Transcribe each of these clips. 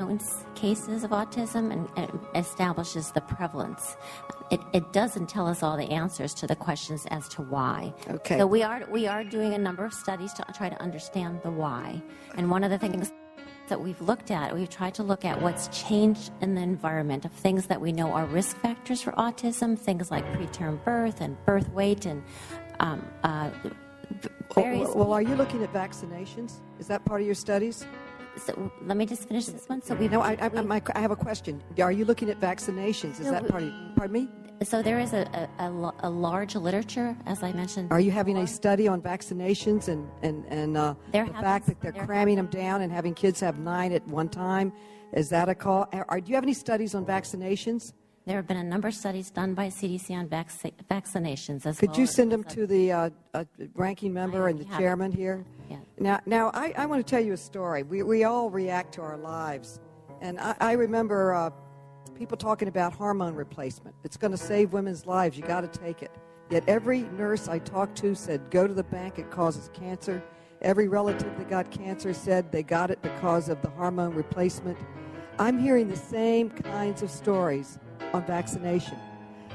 counts cases of autism and establishes the prevalence. It doesn't tell us all the answers to the questions as to why. Okay. So we are doing a number of studies to try to understand the why. And one of the things that we've tried to look at what's changed in the environment of things that we know are risk factors for autism, things like preterm birth and birth weight and various... Well, are you looking at vaccinations? Is that part of your studies? So let me just finish this one. I have a question. Are you looking at vaccinations? Is that part of... Pardon me? So there is a large literature, as I mentioned. Are you having a study on vaccinations and the fact that they're cramming them down and having kids have 9 at one time? Is that a call? Do you have any studies on vaccinations? There have been a number of studies done by CDC on vaccinations as well. Could you send them to the ranking member and the chairman here? Yeah. Now I want to tell you a story. We all react to our lives. And I remember people talking about hormone replacement. It's going to save women's lives. You got to take it. Yet every nurse I talked to said, go to the bank, it causes cancer. Every relative that got cancer said they got it because of the hormone replacement. I'm hearing the same kinds of stories on vaccination.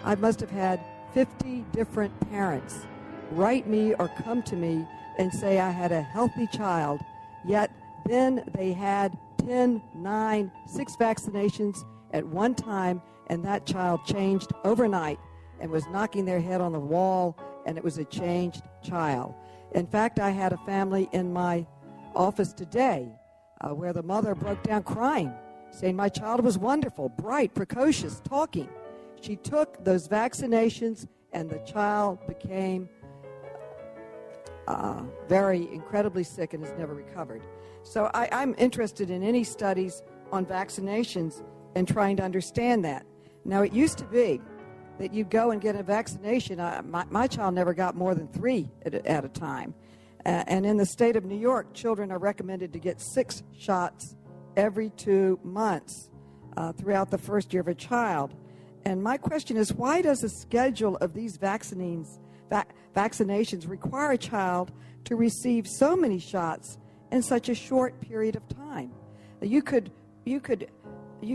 I must have had 50 different parents write me or come to me and say I had a healthy child, yet then they had 10, 9, 6 vaccinations at one time, and that child changed overnight and was knocking their head on the wall, and it was a changed child. In fact, I had a family in my office today where the mother broke down crying, saying my child was wonderful, bright, precocious, talking. She took those vaccinations, and the child became very incredibly sick and has never recovered. So I'm interested in any studies on vaccinations and trying to understand that. Now, it used to be that you go and get a vaccination. My child never got more than 3 at a time. And in the state of New York, children are recommended to get 6 shots every 2 months throughout the first year of a child. And my question is, why does a schedule of these vaccinations require a child to receive so many shots in such a short period of time? You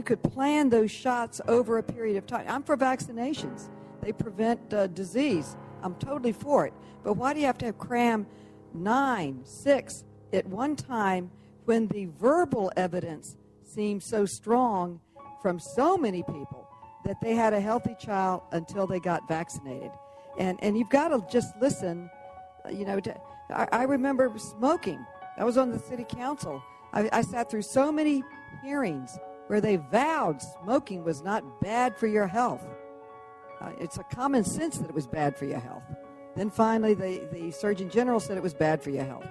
could plan those shots over a period of time. I'm for vaccinations. They prevent disease. I'm totally for it. But why do you have to cram 9, 6 at one time when the verbal evidence seems so strong from so many people that they had a healthy child until they got vaccinated? And you've got to just listen. I remember smoking. I was on the city council. I sat through so many hearings where they vowed smoking was not bad for your health. It's a common sense that it was bad for your health. Then finally, the Surgeon General said it was bad for your health.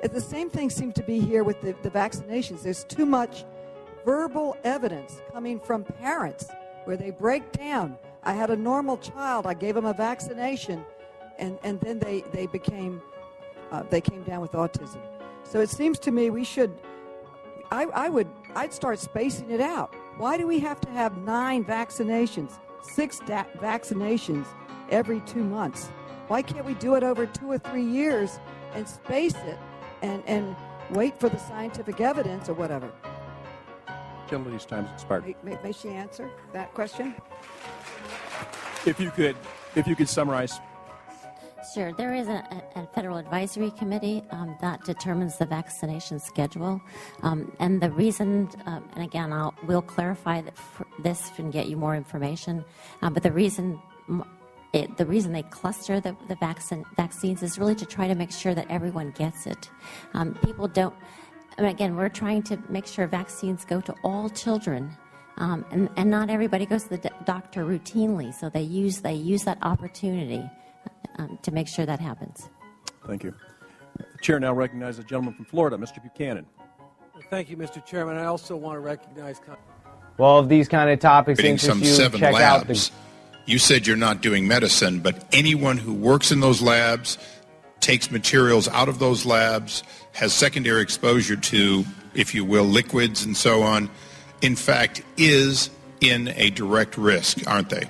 The same thing seems to be here with the vaccinations. There's too much verbal evidence coming from parents where they break down. I had a normal child. I gave him a vaccination, and then they came down with autism. So it seems to me we should. I'd start spacing it out. Why do we have to have 9 vaccinations, 6 vaccinations every 2 months? Why can't we do it over 2 or 3 years and space it and wait for the scientific evidence or whatever? Gentlelady's time's expired. May she answer that question? If you could summarize. Sure. There is a federal advisory committee that determines the vaccination schedule. And the reason, and again, we'll clarify this and get you more information, but the reason they cluster the vaccines is really to try to make sure that everyone gets it. People don't, and again, we're trying to make sure vaccines go to all children. And not everybody goes to the doctor routinely, so they use that opportunity to make sure that happens. Thank you. The chair now recognizes the gentleman from Florida, Mr. Buchanan. Thank you, Mr. Chairman. I also want to recognize... Well, if these kind of topics interest some you, 7 check labs. out the... You said you're not doing medicine, but anyone who works in those labs, takes materials out of those labs, has secondary exposure to, if you will, liquids and so on, in fact, is in a direct risk, aren't they?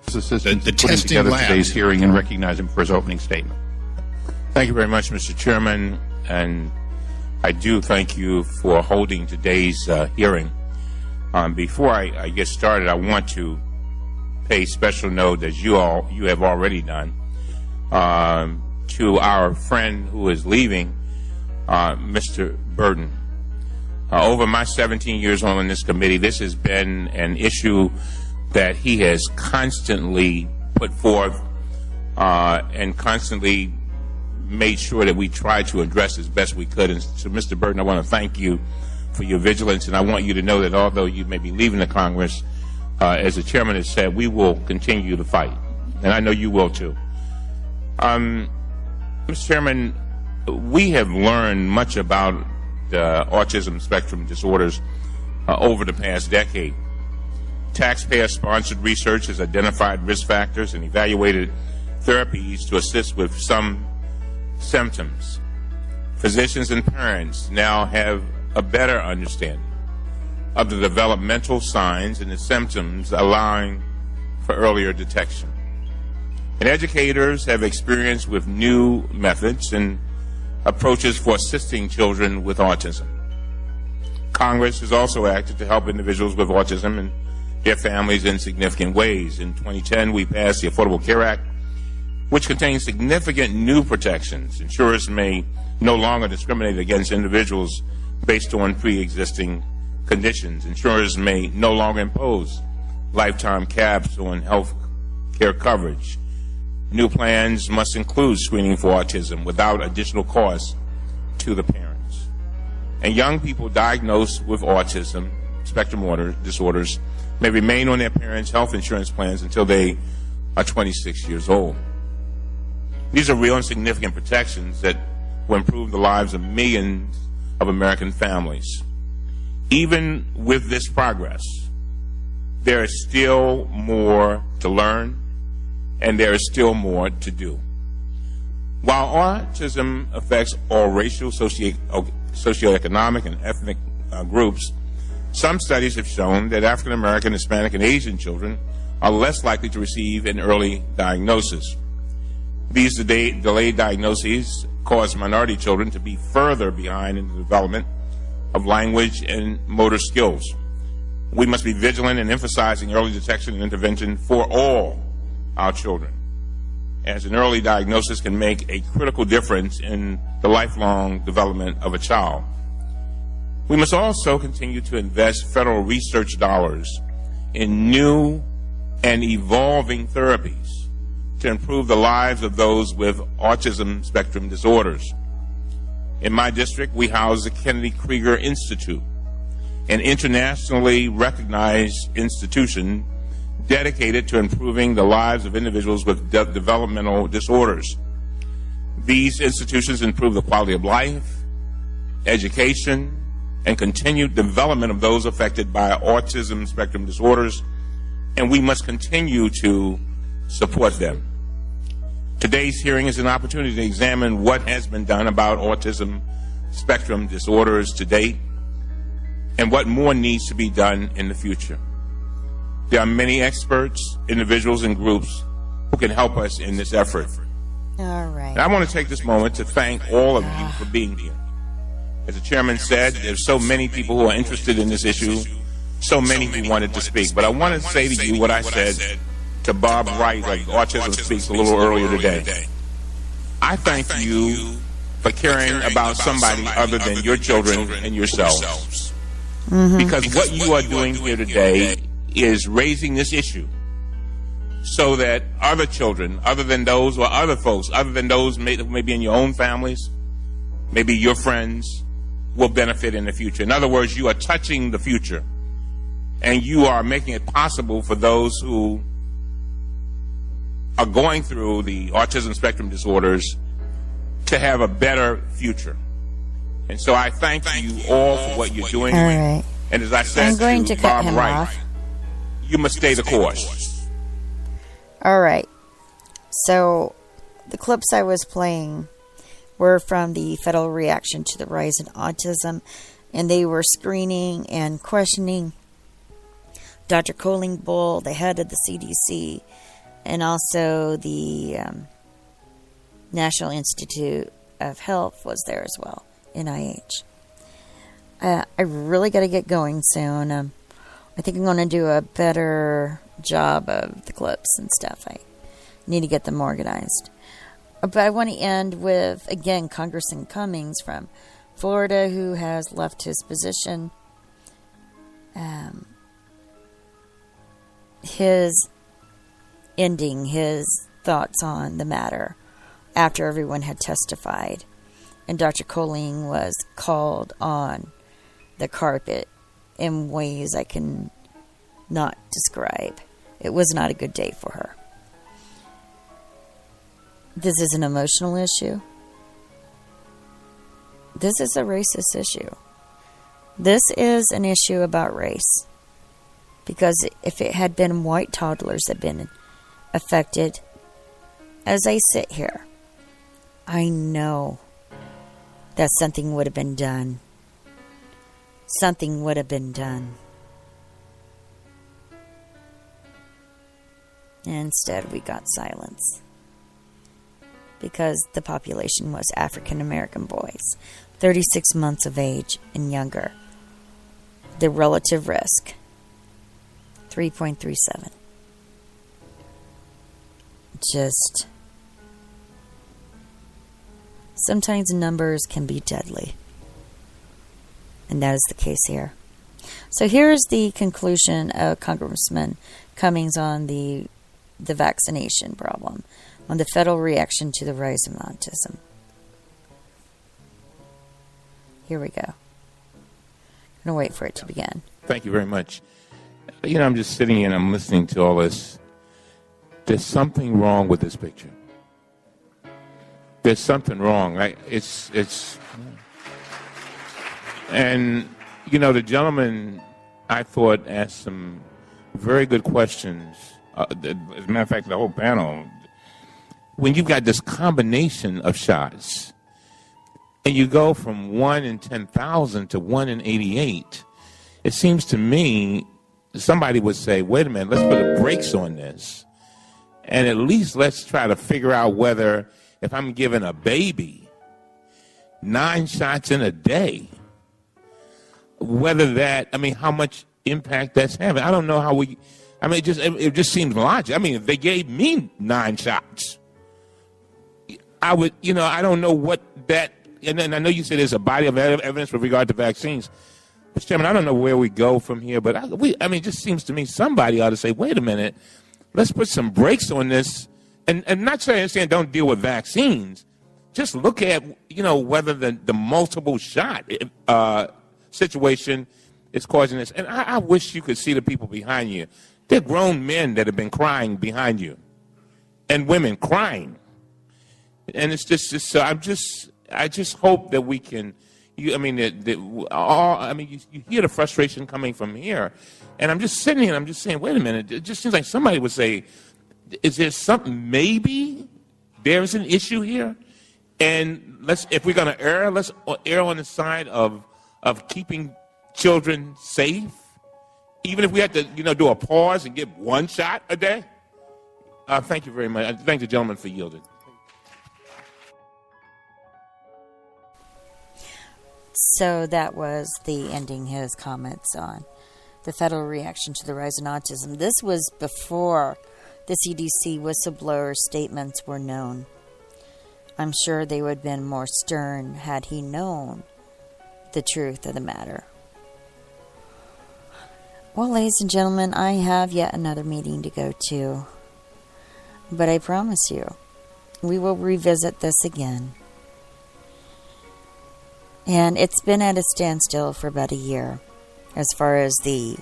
The testing lab. Today's hearing and recognize him for his opening statement. Thank you very much, Mr. Chairman, and I do thank you for holding today's hearing. Before I get started, I want to pay special note, as you have already done, to our friend who is leaving, Mr. Burton. Over my 17 years on this committee, this has been an issue that he has constantly put forth and constantly made sure that we tried to address as best we could. And so, Mr. Burton, I want to thank you for your vigilance, and I want you to know that although you may be leaving the Congress, as the chairman has said, we will continue to fight, and I know you will too. Mr. Chairman, we have learned much about autism spectrum disorders over the past decade. Taxpayer-sponsored research has identified risk factors and evaluated therapies to assist with some symptoms. Physicians and parents now have a better understanding of the developmental signs and the symptoms, allowing for earlier detection. And educators have experience with new methods and approaches for assisting children with autism. Congress has also acted to help individuals with autism and their families in significant ways. In 2010, we passed the Affordable Care Act, which contains significant new protections. Insurers may no longer discriminate against individuals based on pre-existing conditions. Insurers may no longer impose lifetime caps on health care coverage. New plans must include screening for autism without additional costs to the parents. And young people diagnosed with autism spectrum disorders may remain on their parents' health insurance plans until they are 26 years old. These are real and significant protections that will improve the lives of millions of American families. Even with this progress, there is still more to learn, and there is still more to do. While autism affects all racial, socioeconomic, and ethnic groups, some studies have shown that African American, Hispanic, and Asian children are less likely to receive an early diagnosis. These delayed diagnoses cause minority children to be further behind in the development of language and motor skills. We must be vigilant in emphasizing early detection and intervention for all our children, as an early diagnosis can make a critical difference in the lifelong development of a child. We must also continue to invest federal research dollars in new and evolving therapies to improve the lives of those with autism spectrum disorders. In my district, we house the Kennedy Krieger Institute, an internationally recognized institution dedicated to improving the lives of individuals with developmental disorders. These institutions improve the quality of life, education, and continued development of those affected by autism spectrum disorders, and we must continue to support them. Today's hearing is an opportunity to examine what has been done about autism spectrum disorders to date and what more needs to be done in the future. There are many experts, individuals, and groups who can help us in this effort. All right. And I want to take this moment to thank all of you for being here. As the chairman said, there's so many people who are interested in this issue, so many who wanted to speak. But I want to say to you what I said to Bob Wright, like Autism Speaks, a little earlier today. I thank you for caring about somebody other than your children and yourselves. Because what you are doing here today is raising this issue so that other children, other than those, or other folks, other than those maybe in your own families, maybe your friends, will benefit in the future. In other words, you are touching the future, and you are making it possible for those who are going through the autism spectrum disorders to have a better future. And so I thank you all for what you're doing. All right. And as I said to Bob Wright, you must stay the course. All right. So the clips I was playing were from the federal reaction to the rise in autism, and they were screening and questioning Dr. Colleen Bull, the head of the CDC, and also the National Institute of Health was there as well, NIH. I really got to get going soon. I think I'm going to do a better job of the clips and stuff. I need to get them organized. But I want to end with, again, Congressman Cummings from Florida, who has left his position. His ending his thoughts on the matter after everyone had testified, and Dr. Colleen was called on the carpet in ways I can not describe. It was not a good day for her. This is an emotional issue. This is a racist issue. This is an issue about race. Because if it had been white toddlers that had been affected, as I sit here, I know that something would have been done. Something would have been done. And instead, we got silence. Because the population was African American boys, 36 months of age and younger. The relative risk, 3.37. Just, sometimes numbers can be deadly. And that is the case here. So here's the conclusion of Congressman Cummings on the vaccination problem, on the federal reaction to the rise of autism. Here we go. I'm going to wait for it to begin. Thank you very much. I'm just sitting here and I'm listening to all this. There's something wrong with this picture. There's something wrong. And, the gentleman, I thought, asked some very good questions. As a matter of fact, the whole panel. When you've got this combination of shots, and you go from 1 in 10,000 to 1 in 88, it seems to me somebody would say, wait a minute, let's put the brakes on this. And at least let's try to figure out whether, if I'm giving a baby 9 shots in a day, whether how much impact that's having. I don't know how it just seems logical. If they gave me 9 shots, I would, I don't know what that, and I know you said there's a body of evidence with regard to vaccines. Mr. Chairman, I don't know where we go from here, but it just seems to me somebody ought to say, wait a minute, let's put some brakes on this, and not saying don't deal with vaccines. Just look at, whether the multiple shot situation is causing this. And I wish you could see the people behind you. They're grown men that have been crying behind you, and women crying. And it's just so I just hope that we can. You hear the frustration coming from here, and I'm just sitting here and I'm just saying, wait a minute. It just seems like somebody would say, is there something? Maybe there's an issue here, and if we're going to err, let's err on the side of keeping children safe, even if we have to, do a pause and give 1 shot a day. Thank you very much. I thank the gentleman for yielding. So that was the ending his comments on the federal reaction to the rise in autism. This was before the CDC whistleblower statements were known. I'm sure they would have been more stern had he known the truth of the matter. Well, ladies and gentlemen, I have yet another meeting to go to. But I promise you, we will revisit this again. And it's been at a standstill for about a year as far as the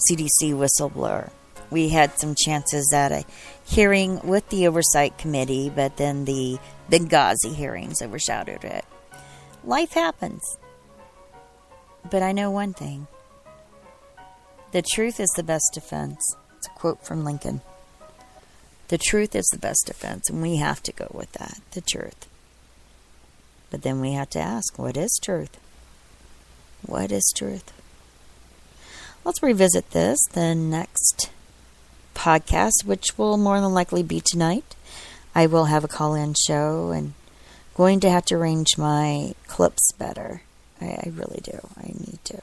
CDC whistleblower. We had some chances at a hearing with the Oversight Committee, but then the Benghazi hearings overshadowed it. Life happens. But I know one thing. The truth is the best defense. It's a quote from Lincoln. The truth is the best defense, and we have to go with that, the truth. But then we have to ask, what is truth? What is truth? Let's revisit this the next podcast, which will more than likely be tonight. I will have a call-in show and going to have to arrange my clips better I really do. I need to.